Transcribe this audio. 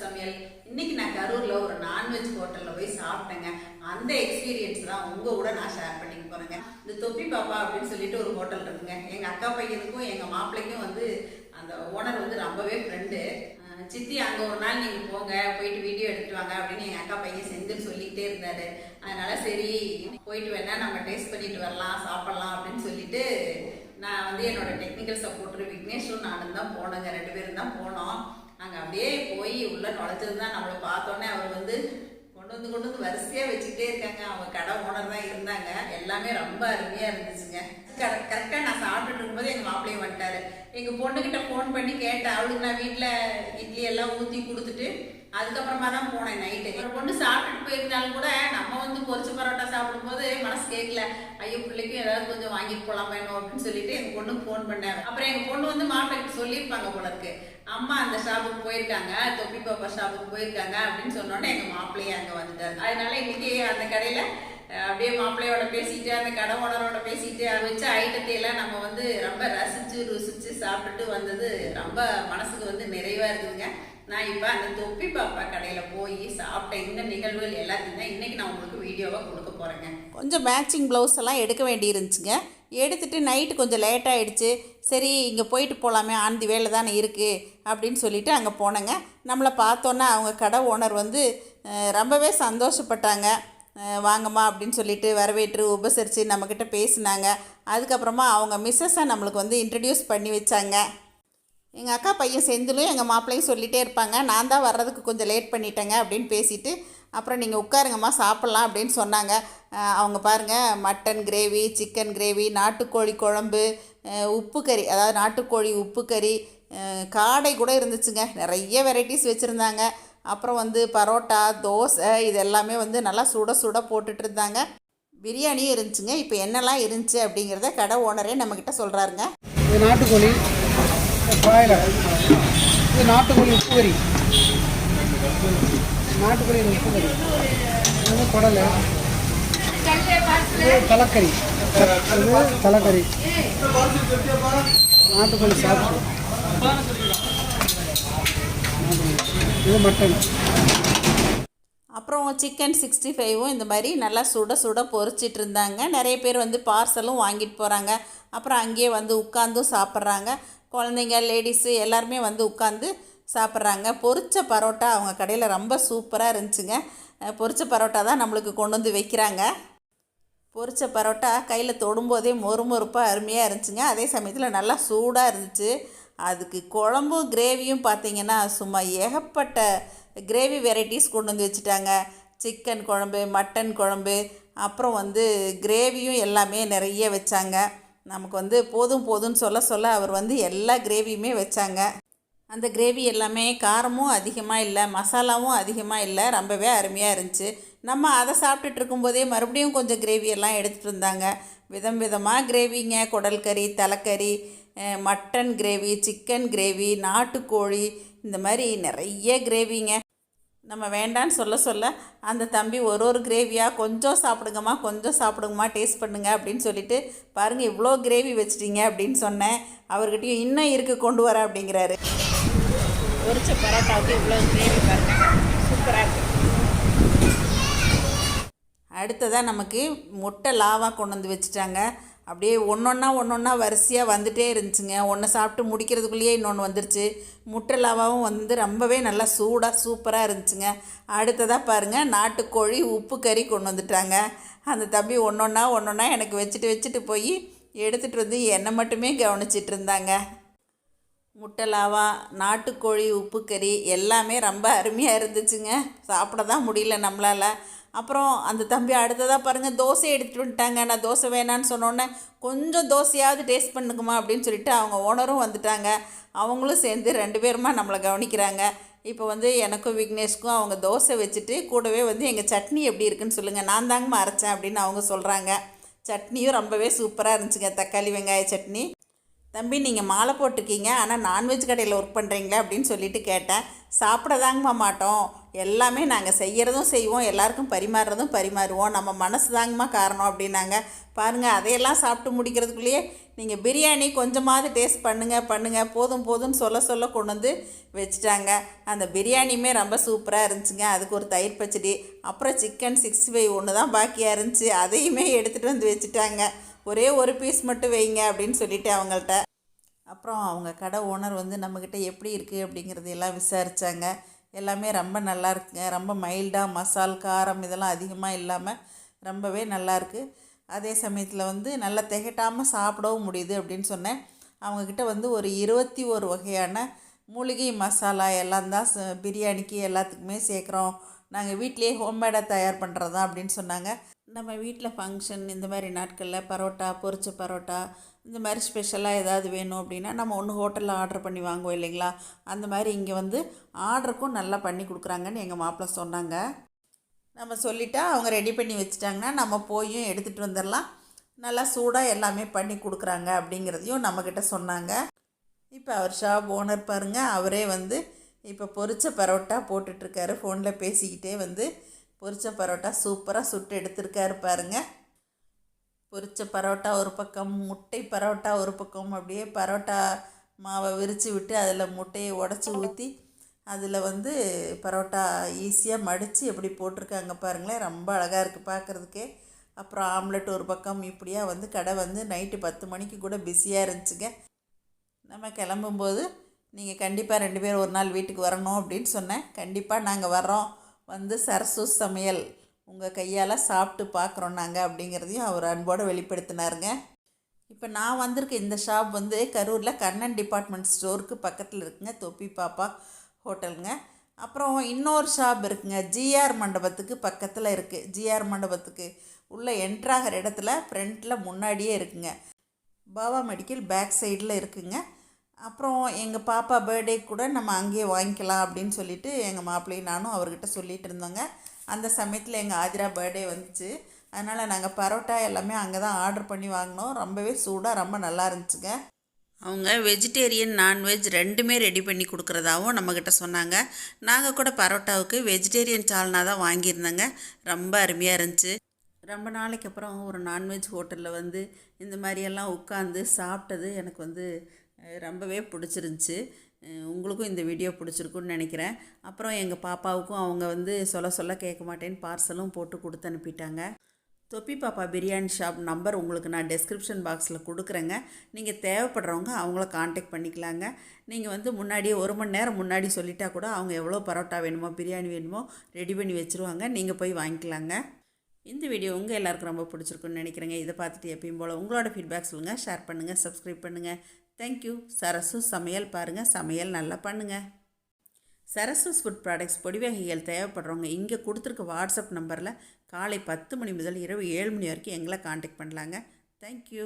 சமையல். இன்னைக்கு நான் கரூர்ல ஒரு நான்வெஜ் ஹோட்டல்ல போய் சாப்பிட்டேங்க. அந்த எக்ஸ்பீரியன்ஸ் தான் உங்க கூட நான் ஷேர் பண்ணிக்க போறேங்க. இந்த தொப்பி பாப்பா அப்படின்னு சொல்லிட்டு ஒரு ஹோட்டல் இருக்குங்க. எங்க அக்கா பையனுக்கும் எங்க மாப்பிள்ளைக்கும் அந்த ஓனர் ரொம்பவே ஃப்ரெண்டு. சித்தி அங்கே ஒரு நாள் நீங்கள் போங்க, போயிட்டு வீடியோ எடுத்துட்டு வாங்க அப்படின்னு எங்கள் அக்கா பையன் செந்தில் சொல்லிக்கிட்டே இருந்தார். அதனால சரி போயிட்டு வேணா நம்ம டேஸ்ட் பண்ணிட்டு வரலாம், சாப்பிட்லாம் அப்படின்னு சொல்லிட்டு நான் என்னோட டெக்னிக்கல் சப்போர்ட்டர் விக்னேஷும் நானும் தான் போனோங்க. 2 பேரும் தான் போனோம். அங்கே அப்படியே போய் உள்ள நுழைச்சது தான் நம்மளை பார்த்தோன்னே அவர் கொண்டு வந்து வரிசையாக வச்சுக்கிட்டே இருக்காங்க. அவங்க கடை ஓனர் தான் இருந்தாங்க. எல்லாமே ரொம்ப அருமையாக இருந்துச்சுங்க. கரெக்டாக நான் சாப்பிட்டுட்டு இருக்கும்போது எங்கள் மாப்பிள்ளையும் வந்துட்டாரு. எங்கள் பொண்ணுக்கிட்ட ஃபோன் பண்ணி கேட்டேன். அவளுக்கு நான் வீட்டில் இட்லி எல்லாம் ஊற்றி கொடுத்துட்டு அதுக்கப்புறமா தான் போனேன் நைட்டு. எங்கள் பொண்ணு சாப்பிட்டுட்டு போயிருந்தாலும் கூட நம்ம பொரிச்ச பரோட்டா சாப்பிடும்போது மனசு கேட்கல. ஐயோ பிள்ளைக்கும் ஏதாவது கொஞ்சம் வாங்கிட்டு போகலாமா வேணும் அப்படின்னு சொல்லிட்டு எங்கள் பொண்ணுக்கு ஃபோன் பண்ணேன். அப்புறம் எங்கள் பொண்ணு மாப்பிள்ளைக்கு சொல்லியிருப்பாங்க போல இருக்கு. அம்மா அந்த ஷாப்புக்கு போயிருக்காங்க, தொப்பி பாப்பா ஷாப்புக்கு போயிருக்காங்க அப்படின்னு சொன்னோன்னே எங்கள் மாப்பிள்ளையே அங்கே வந்துட்டாரு. அதனால இன்னைக்கு அந்த கடையில் அப்படியே மாப்பிள்ளையோட பேசிட்டு அந்த கடை ஓனரோட பேசிட்டு வச்ச ஐட்டத்தை எல்லாம் நம்ம ரொம்ப ருசிச்சு சாப்பிட்டுட்டு வந்தது ரொம்ப மனசுக்கு நிறைவா இருக்குதுங்க. நான் இப்போ அந்த தொப்பி பாப்பா கடையில் போய் சாப்பிட்ட இந்த நிகழ்வுகள் எல்லாத்தையும் தான் இன்றைக்கி நான் உங்களுக்கு வீடியோவாக கொடுக்க போகிறேங்க. கொஞ்சம் மேட்சிங் ப்ளவுஸ் எல்லாம் எடுக்க வேண்டி இருந்துச்சுங்க. எடுத்துகிட்டு நைட்டு கொஞ்சம் லேட்டாகிடுச்சு. சரி இங்கே போயிட்டு போகலாமே, ஆந்தி வேலை தானே இருக்குது அப்படின்னு சொல்லிவிட்டு அங்கே போனேங்க. நம்மளை பார்த்தோன்னா அவங்க கடை ஓனர் ரொம்பவே சந்தோஷப்பட்டாங்க. வாங்கம்மா அப்படின்னு சொல்லிட்டு வரவேற்று உபசரித்து நம்மக்கிட்ட பேசினாங்க. அதுக்கப்புறமா அவங்க மிஸ்ஸஸை நம்மளுக்கு இன்ட்ரடியூஸ் பண்ணி வச்சாங்க. எங்கள் அக்கா பையன் செந்திலும் எங்கள் மாப்பிள்ளையும் சொல்லிகிட்டே இருப்பாங்க. நான் தான் வர்றதுக்கு கொஞ்சம் லேட் பண்ணிட்டேங்க அப்படின்னு பேசிவிட்டு அப்புறம் நீங்கள் உட்காருங்கம்மா சாப்பிட்லாம் அப்படின்னு சொன்னாங்க. அவங்க பாருங்கள், மட்டன் கிரேவி, சிக்கன் கிரேவி, நாட்டுக்கோழி குழம்பு, உப்பு கறி, அதாவது நாட்டுக்கோழி உப்பு கறி, காடை கூட இருந்துச்சுங்க. நிறைய வெரைட்டிஸ் வச்சுருந்தாங்க. அப்புறம் பரோட்டா, தோசை இது எல்லாமே நல்லா சுட சுட போட்டுட்டு இருந்தாங்க. பிரியாணியும் இருந்துச்சுங்க. இப்போ என்னெல்லாம் இருந்துச்சு அப்படிங்கிறத கடை ஓனரே நம்மக்கிட்ட சொல்கிறாருங்க. இது நாட்டுக்கோழி பாயலர், இது நாட்டுக்கோழி உப்பு கறி, நாட்டுக்கோழி உப்பு கறி, இது குடல், இது தலைக்கறி, இது தலைக்கறி, நாட்டுக்கோழி சாப்பிட்டு, இது மட்டன். அப்புறம் சிக்கன் 65 இந்த மாதிரி நல்லா சுட சுட பொரிச்சிட்டு இருந்தாங்க. நிறைய பேர் பார்சலும் வாங்கிட்டு போகிறாங்க. அப்புறம் அங்கேயே உட்காந்தும் சாப்பிட்றாங்க. குழந்தைங்க, லேடிஸு எல்லாருமே உட்காந்து சாப்பிட்றாங்க. பொரிச்ச பரோட்டா அவங்க கடையில் ரொம்ப சூப்பராக இருந்துச்சுங்க. பொரிச்ச பரோட்டா தான் நம்மளுக்கு கொண்டு வைக்கிறாங்க. பொரிச்ச பரோட்டா கையில் தொடும்போதே மொறுமொறுப்பாக அருமையாக இருந்துச்சுங்க. அதே சமயத்தில் நல்லா சூடாக இருந்துச்சு. அதுக்கு குழம்பும் கிரேவியும் பார்த்திங்கன்னா சும்மா ஏகப்பட்ட கிரேவி வெரைட்டிஸ் கொண்டு வச்சுட்டாங்க. சிக்கன் குழம்பு, மட்டன் குழம்பு, அப்புறம் கிரேவியும் எல்லாமே நிறைய வச்சாங்க. நமக்கு போதும் போதும்னு சொல்ல அவர் எல்லா கிரேவியுமே வச்சாங்க. அந்த கிரேவி எல்லாமே காரமும் அதிகமாக இல்லை, மசாலாவும் அதிகமாக இல்லை, ரொம்பவே அருமையாக இருந்துச்சு. நம்ம அதை சாப்பிட்டுட்டு இருக்கும்போதே மறுபடியும் கொஞ்சம் கிரேவி எல்லாம் எடுத்துகிட்டு இருந்தாங்க. விதம் விதமாக கிரேவிங்க. குடல் கறி, தலைக்கறி, மட்டன் கிரேவி, சிக்கன் கிரேவி, நாட்டுக்கோழி, இந்த மாதிரி நிறைய கிரேவிங்க. நம்ம வேண்டான்னு சொல்ல அந்த தம்பி ஒரு கிரேவியாக கொஞ்சம் சாப்பிடுங்கம்மா, கொஞ்சம் சாப்பிடுங்கம்மா, டேஸ்ட் பண்ணுங்க அப்படின்னு சொல்லிட்டு பாருங்கள் இவ்வளோ கிரேவி வச்சிட்டிங்க அப்படின்னு சொன்னேன். அவர்கிட்டையும் இன்னும் இருக்குது கொண்டு வர அப்படிங்கிறாரு. பொரிச்ச பரோட்டாவுக்கு இவ்வளோ கிரேவி பாருங்கள், சூப்பராக இருக்குது. அடுத்ததாக நமக்கு முட்டை லாவா கொண்டு வச்சுட்டாங்க. அப்படியே ஒன்றொன்னா வரிசையாக வந்துகிட்டே இருந்துச்சுங்க. ஒன்று சாப்பிட்டு முடிக்கிறதுக்குள்ளேயே இன்னொன்று வந்துருச்சு. முட்டை லாவாவும் ரொம்பவே நல்லா சூடாக சூப்பராக இருந்துச்சுங்க. அடுத்ததாக பாருங்கள், நாட்டுக்கோழி உப்பு கறி கொண்டு வந்துட்டாங்க. அந்த தம்பி ஒன்றொன்னா எனக்கு வச்சுட்டு போய் எடுத்துகிட்டு என்னை மட்டுமே கவனிச்சிட்டு இருந்தாங்க. முட்டை லாவா, நாட்டுக்கோழி உப்பு கறி எல்லாமே ரொம்ப அருமையாக இருந்துச்சுங்க. சாப்பிட தான் முடியல நம்மளால். அப்புறம் அந்த தம்பி அடுத்ததாக பாருங்கள், தோசை எடுத்துகிட்டு வந்துட்டாங்க. நான் தோசை வேணான்னு சொன்னோன்னே கொஞ்சம் தோசையாவது டேஸ்ட் பண்ணுக்குமா அப்படின்னு சொல்லிட்டு அவங்க ஓனரும் வந்துட்டாங்க. அவங்களும் சேர்ந்து 2 பேருமா நம்மளை கவனிக்கிறாங்க. இப்போ எனக்கும் விக்னேஷ்க்கும் அவங்க தோசை வச்சுட்டு கூடவே எங்கள் சட்னி எப்படி இருக்குன்னு சொல்லுங்கள், நான் தாங்கம்மா அரைச்சேன் அப்படின்னு அவங்க சொல்கிறாங்க. சட்னியும் ரொம்பவே சூப்பராக இருந்துச்சுங்க, தக்காளி வெங்காய சட்னி. தம்பி நீங்கள் மாலை போட்டிருக்கீங்க, ஆனால் நான்வெஜ் கடையில் ஒர்க் பண்ணுறீங்களே அப்படின்னு சொல்லிட்டு கேட்டேன். சாப்பிட தாங்கம்மா மாட்டோம், எல்லாமே நாங்கள் செய்கிறதும் செய்வோம், எல்லாருக்கும் பரிமாறுறதும் பரிமாறுவோம், நம்ம மனசு தாங்கம்மா காரணம் அப்படின்னாங்க. பாருங்கள், அதையெல்லாம் சாப்பிட்டு முடிக்கிறதுக்குள்ளேயே நீங்கள் பிரியாணி கொஞ்சமாவது டேஸ்ட் பண்ணுங்கள் போதும் போதும்னு சொல்ல கொண்டு வந்து வச்சுட்டாங்க. அந்த பிரியாணியுமே ரொம்ப சூப்பராக இருந்துச்சுங்க. அதுக்கு ஒரு தயிர் பச்சடி, அப்புறம் சிக்கன் 65 ஒன்று தான் பாக்கியாக இருந்துச்சு, அதையுமே எடுத்துகிட்டு வந்து வச்சுட்டாங்க. ஒரே ஒரு பீஸ் மட்டும் வைங்க அப்படின்னு சொல்லிட்டு அவங்கள்ட்ட. அப்புறம் அவங்க கடை ஓனர் வந்து நம்மக்கிட்ட எப்படி இருக்குது அப்படிங்கிறது எல்லாம் விசாரித்தாங்க. எல்லாமே ரொம்ப நல்லா இருக்குங்க. ரொம்ப மைல்டாக மசால் காரம் இதெல்லாம் அதிகமாக இல்லாமல் ரொம்பவே நல்லாயிருக்கு. அதே சமயத்தில் வந்து நல்லா திகட்டாமல் சாப்பிடவும் முடியுது அப்படின்னு சொன்னேன். அவங்கக்கிட்ட வந்து ஒரு 21 வகையான மூலிகை மசாலா எல்லாம் தான் பிரியாணிக்கு எல்லாத்துக்குமே சேர்க்குறோம். நாங்கள் வீட்டிலேயே ஹோம்மேடாக தயார் பண்ணுறதா அப்படின்னு சொன்னாங்க. நம்ம வீட்டில் ஃபங்க்ஷன் இந்த மாதிரி நாட்களில் பரோட்டா, பொரிச்ச பரோட்டா இந்த மாதிரி ஸ்பெஷலாக ஏதாவது வேணும் அப்படின்னா நம்ம ஒன்று ஹோட்டலில் ஆர்டர் பண்ணி வாங்குவோம் இல்லைங்களா, அந்த மாதிரி இங்கே வந்து ஆர்டருக்கும் நல்லா பண்ணி கொடுக்குறாங்கன்னு எங்கள் மாப்பிள்ளை சொன்னாங்க. நம்ம சொல்லிட்டா அவங்க ரெடி பண்ணி வச்சுட்டாங்கன்னா நம்ம போயும் எடுத்துகிட்டு வந்துடலாம். நல்லா சூடாக எல்லாமே பண்ணி கொடுக்குறாங்க அப்படிங்கிறதையும் நம்மக்கிட்ட சொன்னாங்க. இப்போ அவர் ஷாப் ஓனர் பாருங்கள், அவரே வந்து இப்போ பொரிச்ச பரோட்டா போட்டுட்ருக்காரு. ஃபோனில் பேசிக்கிட்டே வந்து பொரிச்ச பரோட்டா சூப்பராக சுட்டு எடுத்திருக்காரு பாருங்கள். பொரிச்ச பரோட்டா ஒரு பக்கம், முட்டை பரோட்டா ஒரு பக்கம், அப்படியே பரோட்டா மாவை விரித்து விட்டு அதில் முட்டையை உடச்சி ஊற்றி அதில் வந்து பரோட்டா ஈஸியாக மடித்து எப்படி போட்டிருக்காங்க பாருங்களேன், ரொம்ப அழகாக இருக்குது பார்க்குறதுக்கே. அப்புறம் ஆம்லெட் ஒரு பக்கம், இப்படியாக வந்து கடை வந்து நைட்டு 10 மணிக்கு கூட பிஸியாக இருந்துச்சுங்க. நம்ம கிளம்பும்போது நீங்கள் கண்டிப்பாக 2 பேர் ஒரு நாள் வீட்டுக்கு வரணும் அப்படின்னு சொன்னேன். கண்டிப்பாக நாங்கள் வர்றோம், வந்து சரசு சமையல் உங்கள் கையால் சாப்பிட்டு பார்க்குறோம் நாங்கள் அப்படிங்கிறதையும் அவர் அன்போடு வெளிப்படுத்தினாருங்க. இப்போ நான் வந்திருக்க இந்த ஷாப் வந்து கரூரில் கண்ணன் டிபார்ட்மெண்ட் ஸ்டோருக்கு பக்கத்தில் இருக்குங்க, தொப்பி பாப்பா ஹோட்டலுங்க. அப்புறம் இன்னொரு ஷாப் இருக்குங்க, ஜிஆர் மண்டபத்துக்கு பக்கத்தில் இருக்குது. ஜிஆர் மண்டபத்துக்கு உள்ளே என்ட்ராகிற இடத்துல ஃப்ரண்ட்டில் முன்னாடியே இருக்குங்க. பாபா மெடிக்கல் பேக் சைடில் இருக்குங்க. அப்புறம் எங்கள் பாப்பா பர்த்டே கூட நம்ம அங்கேயே வாங்கிக்கலாம் அப்படின்னு சொல்லிட்டு எங்கள் மாப்பிள்ளையும் நானும் அவர்கிட்ட சொல்லிகிட்டு இருந்தோங்க. அந்த சமயத்தில் எங்கள் ஆதிரா பர்த்டே வந்துச்சு. அதனால் நாங்கள் பரோட்டா எல்லாமே அங்கே தான் ஆர்டர் பண்ணி வாங்கினோம். ரொம்பவே சூடாக ரொம்ப நல்லா இருந்துச்சுங்க. அவங்க வெஜிடேரியன் நான்வெஜ் ரெண்டுமே ரெடி பண்ணி கொடுக்குறதாகவும் நம்மக்கிட்ட சொன்னாங்க. நாங்கள் கூட பரோட்டாவுக்கு வெஜிடேரியன் சால்னா தான் வாங்கியிருந்தோங்க. ரொம்ப அருமையாக இருந்துச்சு. ரொம்ப நாளைக்கு அப்புறம் ஒரு நான்வெஜ் ஹோட்டலில் வந்து இந்த மாதிரியெல்லாம் உட்காந்து சாப்பிட்டது எனக்கு வந்து ரொம்பவே பிடிச்சிருந்துச்சி. உங்களுக்கும் இந்த வீடியோ பிடிச்சிருக்குன்னு நினைக்கிறேன். அப்புறம் எங்கள் பாப்பாவுக்கும் அவங்க வந்து சொல்ல கேட்க மாட்டேன்னு பார்சலும் போட்டு கொடுத்து அனுப்பிட்டாங்க. தொப்பி பாப்பா பிரியாணி ஷாப் நம்பர் உங்களுக்கு நான் டெஸ்கிரிப்ஷன் பாக்ஸில் கொடுக்குறேங்க. நீங்கள் தேவைப்படுறவங்க அவங்கள காண்டாக்ட் பண்ணிக்கலாங்க. நீங்கள் வந்து முன்னாடியே 1 மணி நேரம் முன்னாடி சொல்லிட்டா கூட அவங்க எவ்வளோ பரோட்டா வேணுமோ பிரியாணி வேணுமோ ரெடி பண்ணி வச்சுருவாங்க. நீங்கள் போய் வாங்கிக்கலாங்க. இந்த வீடியோ உங்கள் எல்லாருக்கும் ரொம்ப பிடிச்சிருக்குன்னு நினைக்கிறேங்க. இதை பார்த்துட்டு எப்பயும் போல் உங்களோட ஃபீட்பேக் சொல்லுங்கள், ஷேர் பண்ணுங்கள், சப்ஸ்கிரைப் பண்ணுங்கள். தேங்க்யூ. சரசு சமையல் பாருங்கள், சமையல் நல்லா பண்ணுங்கள். சரசஸ் ஃபுட் ப்ராடக்ட்ஸ் பொடி வகைகள் தேவைப்படுறவங்க இங்கே கொடுத்துருக்க வாட்ஸ்அப் நம்பரில் காலை 10 மணி முதல் இரவு 7 மணி வரைக்கும் எங்களை காண்டாக்ட் பண்ணலாங்க. தேங்க்யூ.